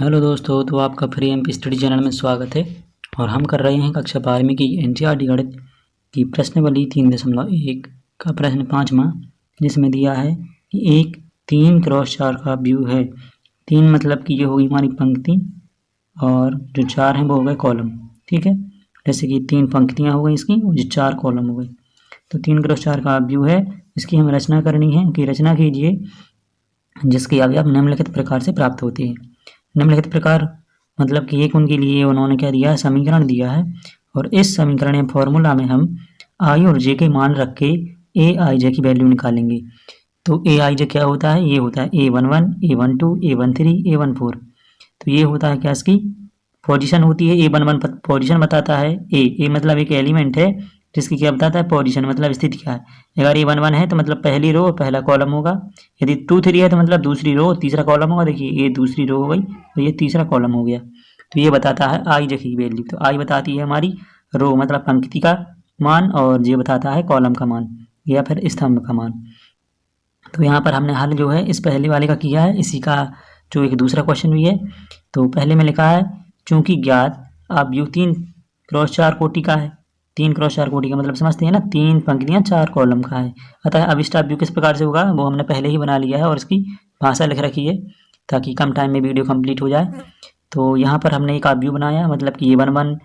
Hello दोस्तों, तो आपका फ्री एमपी स्टडी चैनल में स्वागत है। और हम कर रहे हैं कक्षा 12वीं की एनसीईआरटी गणित की प्रश्नावली 3.1 का प्रश्न 5वां, जिसमें दिया है कि एक 3x4 का व्यू है। 3 मतलब कि ये होगी हमारी पंक्ति और जो 4 हैं वो हो गए कॉलम। ठीक है, जैसे कि 3 पंक्तियाँ हो गई इसकी और जो 4 कॉलम हो गए। तो 3x4 का व्यू है, इसकी हमें रचना करनी है कि रचना कीजिए जिसके अवयव निम्नलिखित प्रकार से प्राप्त होते हैं। निम्नलिखित प्रकार मतलब कि एक उनके लिए उन्होंने क्या दिया है, समीकरण दिया है। और इस समीकरण या फॉर्मूला में हम आई और जे के मान रख के ए आई जे की वैल्यू निकालेंगे। तो ए आई जे क्या होता है, ये होता है A11, A12, A13, A14। तो ये होता है क्या, इसकी पोजीशन होती है। A11 पोजीशन बताता है, ए मतलब एक एलिमेंट है जिसकी क्या बताता है, पोजीशन मतलब स्थिति क्या है। अगर A11 है तो मतलब पहली रो और पहला कॉलम होगा। यदि 2, 3 है तो मतलब दूसरी रो और तीसरा कॉलम होगा। देखिए ये दूसरी रो हो गई तो ये तीसरा कॉलम हो गया। तो ये बताता है आई जे की वैल्यू। तो आई बताती है हमारी रो मतलब पंक्ति का मान, और जे बताता है कॉलम का मान या फिर स्तंभ का मान। तो यहाँ पर हमने हल जो है इस पहले वाले का किया है, इसी का जो एक दूसरा क्वेश्चन भी है। तो पहले में लिखा है चूंकि ज्ञात अवयव 3x4 कोटि का है। 3x4 कोटि का मतलब समझते हैं ना, 3 पंक्तियाँ 4 कॉलम का है। अतः अभिष्ट अवयव किस प्रकार से होगा वो हमने पहले ही बना लिया है और इसकी भाषा लिख रखी है ताकि कम टाइम में वीडियो कंप्लीट हो जाए। तो यहाँ पर हमने एक अवयव बनाया, मतलब कि A11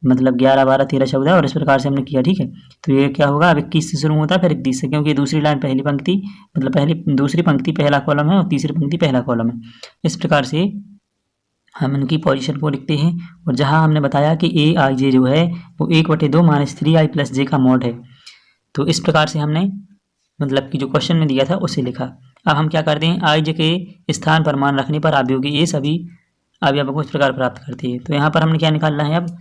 मतलब 11, 12, 13, 14 और इस प्रकार से हमने किया। ठीक है, तो ये क्या होगा, अब 21 से शुरू होता है फिर 31 से, क्योंकि दूसरी लाइन पहली पंक्ति मतलब दूसरी पंक्ति पहला कॉलम है और तीसरी पंक्ति पहला कॉलम है। इस प्रकार से हम इनकी पोजीशन को लिखते हैं। और जहाँ हमने बताया कि ए आई जे जो है वो 1/2 - 3i + j का मॉड है। तो इस प्रकार से हमने मतलब कि जो क्वेश्चन में दिया था उसे लिखा। अब हम क्या करते हैं, आई जे के स्थान पर मान रखने पर अवयव के ये सभी अवयवों को इस प्रकार प्राप्त करते हैं। तो यहाँ पर हमने क्या निकालना है, अब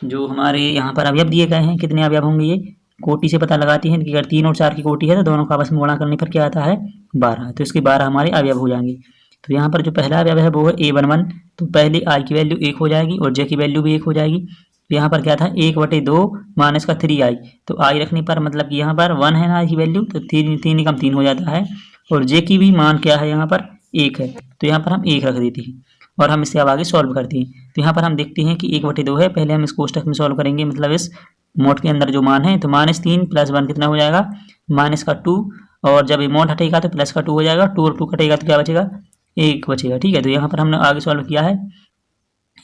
जो हमारे यहाँ पर अवयव दिए गए हैं कितने अवयव होंगे, ये कोटि से पता लगाते हैं कि अगर 3 और 4 की कोटि है तो दोनों का आपस में गुणा करने पर क्या आता है, 12। तो इसके 12 हमारे अवयव हो जाएंगे। तो यहाँ पर जो पहला अवयव है वो है A11। तो पहले आई की वैल्यू 1 हो जाएगी और जे की वैल्यू भी 1 हो जाएगी। तो यहाँ पर क्या था, 1/2 - 3i। तो आई रखने पर मतलब कि यहाँ पर 1 है ना आई की वैल्यू, तो 3 कम 3 हो जाता है। और जे की भी मान क्या है यहाँ पर 1 है, तो यहाँ पर हम 1 रख देते हैं और हम इससे अब आगे सॉल्व करते हैं। तो यहाँ पर हम देखते हैं कि 1/2 है, पहले हम इस कोष्टक में सॉल्व करेंगे, मतलब इस मोड के अंदर जो मान है। तो -3 + 1 कितना हो जाएगा, -2। और जब ये मोड हटेगा तो +2 हो जाएगा। 2 और 2 कटेगा तो क्या बचेगा, 1 बचेगा। ठीक है, तो यहाँ पर हमने आगे सॉल्व किया है,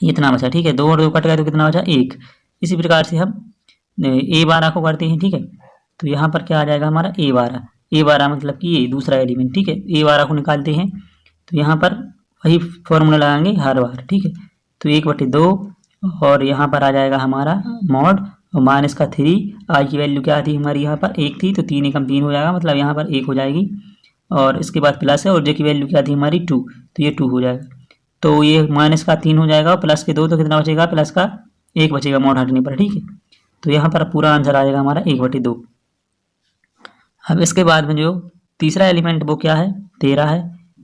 इतना बचा। ठीक है, 2 और 2 कट गया तो कितना बचा, 1। इसी प्रकार से हम A12 को करते हैं। ठीक है, तो यहाँ पर क्या आ जाएगा हमारा A12 मतलब कि ये दूसरा एलिमेंट। ठीक है, A12 को निकालते हैं तो यहाँ पर वही फॉर्मूला लगाएंगे हर बार। ठीक है, तो 1/2 और यहाँ पर आ जाएगा हमारा मॉड और -3। आई की वैल्यू क्या थी हमारी, यहाँ पर 1 थी, तो 3 एकम 3 हो जाएगा, मतलब यहाँ पर 1 हो जाएगी। और इसके बाद प्लस है और जे की वैल्यू क्या थी हमारी 2, तो ये 2 हो जाएगा। तो ये -3 हो जाएगा और +2 तो कितना बचेगा, +1 बचेगा मॉड हटने पर। ठीक है, तो यहाँ पर पूरा आंसर आ जाएगा हमारा 1/2। अब इसके बाद में जो तीसरा एलिमेंट वो क्या है, 13 है।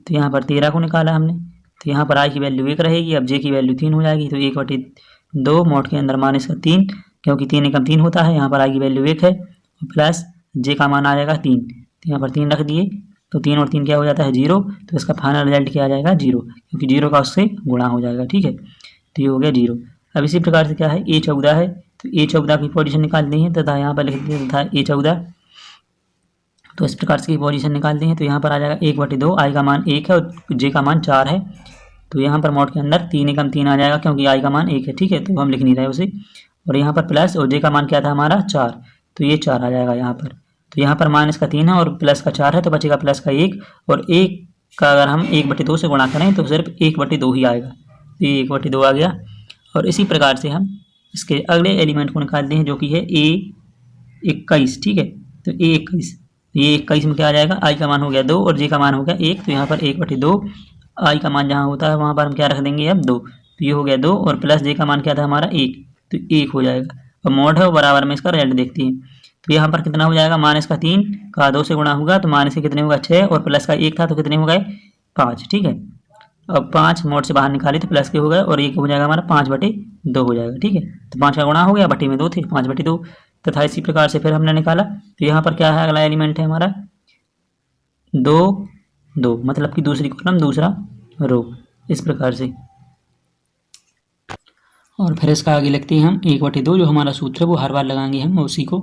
तो यहाँ पर 13 को निकाला हमने, तो यहाँ पर आई की वैल्यू 1 रहेगी, अब जे की वैल्यू 3 हो जाएगी। तो 1/2 मॉड के अंदर -3, क्योंकि 3 एकम 3 होता है। यहाँ पर आई की वैल्यू 1 है और प्लस जे का मान आ जाएगा 3। तो यहाँ पर 3 रख दिए, तो 3 और 3 क्या हो जाता है, 0। तो इसका फाइनल रिजल्ट क्या आ जाएगा, 0, क्योंकि 0 का उससे गुणा हो जाएगा। ठीक है, तो ये हो गया 0। अब इसी प्रकार से क्या है, A14 है, तो A14 की पोजीशन निकालते हैं तथा यहाँ पर लिख देते हैं तथा A14। तो इस प्रकार से पोजीशन निकालते हैं, तो यहाँ पर आ जाएगा 1/2, आई का मान 1 है और जे का मान 4 है। तो यहाँ पर मॉड के अंदर 3 एकम 3 आ जाएगा, क्योंकि आई का मान 1 है। ठीक है, तो हम लिख नहीं रहे उसे। और यहाँ पर प्लस और जे का मान क्या था हमारा 4, तो ये 4 आ जाएगा यहाँ पर। तो यहाँ पर -3 है और प्लस का 4 है, तो बचेगा +1। और 1 का अगर हम 1/2 से गुणा करें तो सिर्फ 1/2 ही आएगा, तो ये 1/2 आ गया। और इसी प्रकार से हम इसके अगले एलिमेंट को निकालते हैं जो कि है A21। ठीक है, तो A21, ये 21 में क्या आ जाएगा, आई का मान हो गया 2 और जे का मान हो गया 1। तो यहाँ पर 1/2, आई का मान जहाँ होता है वहाँ पर हम क्या रख देंगे, अब 2। तो ये हो गया 2 और प्लस जे का मान क्या था हमारा 1, तो 1 हो जाएगा। और मॉड है और बराबर में इसका रिजल्ट देखते हैं। तो यहाँ पर कितना हो जाएगा, -3 का 2 से गुणा होगा तो माइनस के कितने होगा 6 और प्लस का 1 था तो कितने हो गए 5। ठीक है, अब 5 मॉड से बाहर निकाले तो प्लस के हो गए और 1 हो जाएगा हमारा 5/2 हो जाएगा। ठीक है, तो 5 का गुणा हो गया, बटे में 2 थे, 5/2 तथा इसी प्रकार से फिर हमने निकाला। तो यहाँ पर क्या है, अगला एलिमेंट है हमारा 2, 2 मतलब कि दूसरी कॉलम दूसरा रो, इस प्रकार से। और फिर इसका आगे लिखते हैं हम 1/2 जो हमारा सूत्र है वो हर बार लगाएंगे हम उसी को,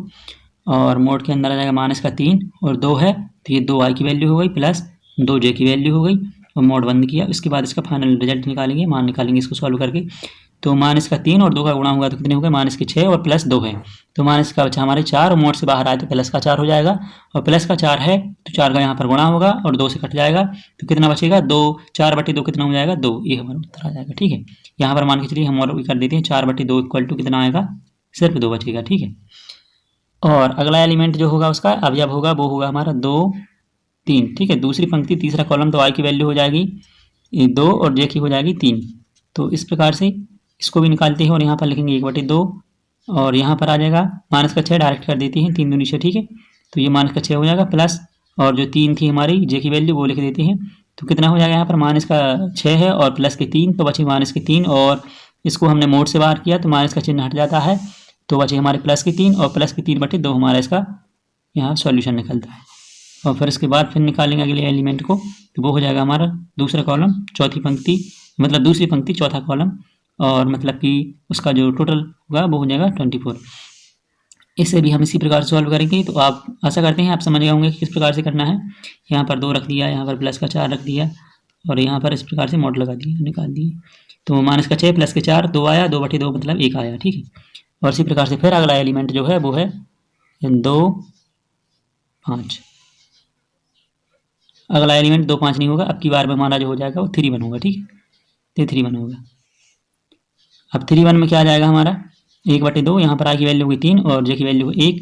और मोड के अंदर आ जाएगा -3 और 2 है तो ये 2i की वैल्यू हो गई प्लस 2j की वैल्यू हो गई और मोड बंद किया। इसके बाद इसका फाइनल रिजल्ट निकालेंगे, मान निकालेंगे इसको सॉल्व करके। तो -3 और 2 का गुणा होगा तो कितने हो गए -6 और प्लस 2 है तो माइनस का बचा हमारे 4 और मोड से बाहर आए तो प्लस का 4 हो जाएगा और प्लस का 4 है तो 4 का यहाँ पर गुणा होगा और 2 से कट जाएगा तो कितना बचेगा 2, 4/2 कितना हो जाएगा 2, ये हमारा उत्तर आ जाएगा। ठीक है, यहाँ पर मान के चलिए हम और भी कर देते हैं 4/2 इक्वल टू कितना आएगा, सिर्फ 2 बचेगा। ठीक है, और अगला एलिमेंट जो होगा उसका अवयव होगा वो होगा हमारा 2, 3। ठीक है, दूसरी पंक्ति तीसरा कॉलम तो i की वैल्यू हो जाएगी 2 और j की हो जाएगी 3। तो इस प्रकार से इसको भी निकालते हैं और यहाँ पर लिखेंगे 1/2 और यहाँ पर आ जाएगा -6 डायरेक्ट कर देते हैं 3 दूनी 6। ठीक है, तो ये -6 हो जाएगा प्लस और जो 3 थी हमारी j की वैल्यू वो लिख देते हैं तो कितना हो जाएगा यहाँ पर -6 है और प्लस के 3 तो बचे -3 और इसको हमने मोड से बाहर किया तो माइनस का चिन्ह हट जाता है तो बचे हमारे प्लस के 3 और प्लस के 3/2 हमारा इसका यहाँ सॉल्यूशन निकलता है। और फिर इसके बाद फिर निकालेंगे अगले एलिमेंट को तो वो हो जाएगा हमारा दूसरा कॉलम चौथी पंक्ति, मतलब दूसरी पंक्ति चौथा कॉलम और मतलब कि उसका जो टोटल होगा वो हो जाएगा 24। इसे भी हम इसी प्रकार से सॉल्व करेंगे। तो आप आशा करते हैं आप समझ गए होंगे कि किस प्रकार से करना है। यहाँ पर 2 रख दिया, यहाँ पर प्लस का 4 रख दिया और यहाँ पर इस प्रकार से मोड लगा दिया, निकाल दिए। तो -6 प्लस के 4 2 आया, 2/2 मतलब 1 आया। ठीक है, और इसी प्रकार से फिर अगला एलिमेंट जो है वो है 2, 5। अगला एलिमेंट 2, 5 नहीं होगा, अब की बार में हमारा जो हो जाएगा वो 3, 1 होगा। ठीक है, तो 3, 1 होगा। अब 3, 1 में क्या आ जाएगा हमारा 1/2, यहाँ पर i की वैल्यू होगी 3 और j की वैल्यू होगी 1।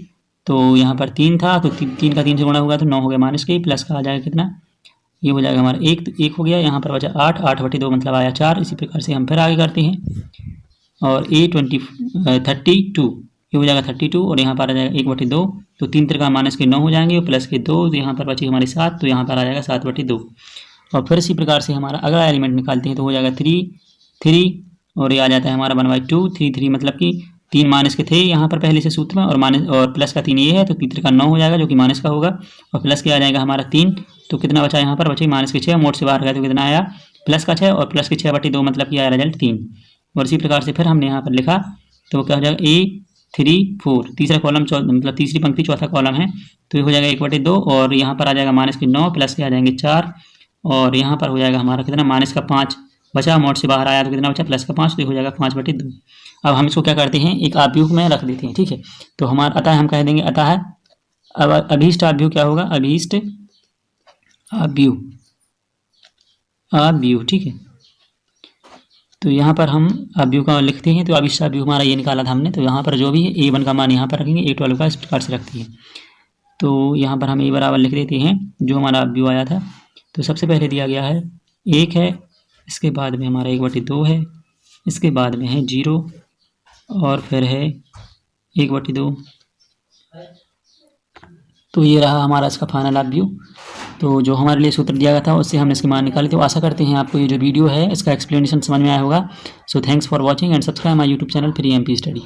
तो यहाँ पर 3 था तो 3 का 3 से गुणा होगा तो 9 हो गया -के, प्लस का आ जाएगा कितना, ये हो जाएगा हमारा 1 तो 1 हो गया। यहाँ पर बचा 8, 8/2 मतलब आया 4। इसी प्रकार से हम फिर आगे करते हैं और 32 ये हो जाएगा 32 और यहाँ पर आ जाएगा 1/2 तो 3 त्रिका -9 हो जाएंगे और प्लस के 2 तो यहाँ पर बची हमारी 7 तो यहाँ पर आ जाएगा 7/2। और फिर इसी प्रकार से हमारा अगला एलिमेंट निकालते हैं तो हो जाएगा 3 और ये आ जाता है हमारा 1/2। 3 मतलब कि 3 माइनस के थे यहाँ पर पहले से सूत्र में और माइनस और प्लस का 3 ये है तो 3 त्रिका 9 हो जाएगा जो कि माइनस का होगा और प्लस के आ जाएगा हमारा 3 तो कितना बचा यहाँ पर बचे -6, मोड से बाहर गया तो कितना आया प्लस का 6 और प्लस के 6/2 मतलब कि आया रिजल्ट 3। और इसी प्रकार से फिर हमने यहाँ पर लिखा तो क्या हो जाएगा A3, 4 तीसरा कॉलम मतलब तीसरी पंक्ति चौथा कॉलम है तो ये हो जाएगा 1/2 और यहाँ पर आ जाएगा -9 प्लस के आ जाएंगे 4 और यहाँ पर हो जाएगा हमारा कितना -5 बचा, मोड से बाहर आया तो कितना बचा +5 तो ये हो जाएगा 5/2। अब हम इसको क्या करते हैं एक आव्यूह में रख देते हैं। ठीक है, तो हमारा अतः हम कह देंगे अतः अब अभीष्ट आव्यूह क्या होगा, अभीष्ट आव्यूह। ठीक है, तो यहाँ पर हम आव्यूह का लिखते हैं तो अभीष्ट आव्यूह हमारा ये निकाला था हमने। तो यहाँ पर जो भी है A1 का मान यहाँ पर रखेंगे, A12 का इस प्रकार से रखते हैं। तो यहाँ पर हम A बराबर लिख देते हैं जो हमारा आव्यूह आया था। तो सबसे पहले दिया गया है 1 है, इसके बाद में हमारा 1/2 है, इसके बाद में है 0 और फिर है 1/2। तो ये रहा हमारा इसका फाइनल आव्यूह। तो जो हमारे लिए सूत्र दिया गया था उससे हमने इसके मान निकाले। तो आशा करते हैं आपको ये जो वीडियो है इसका एक्सप्लेनेशन समझ में आया होगा। So thanks for watching and subscribe my YouTube channel free MP study.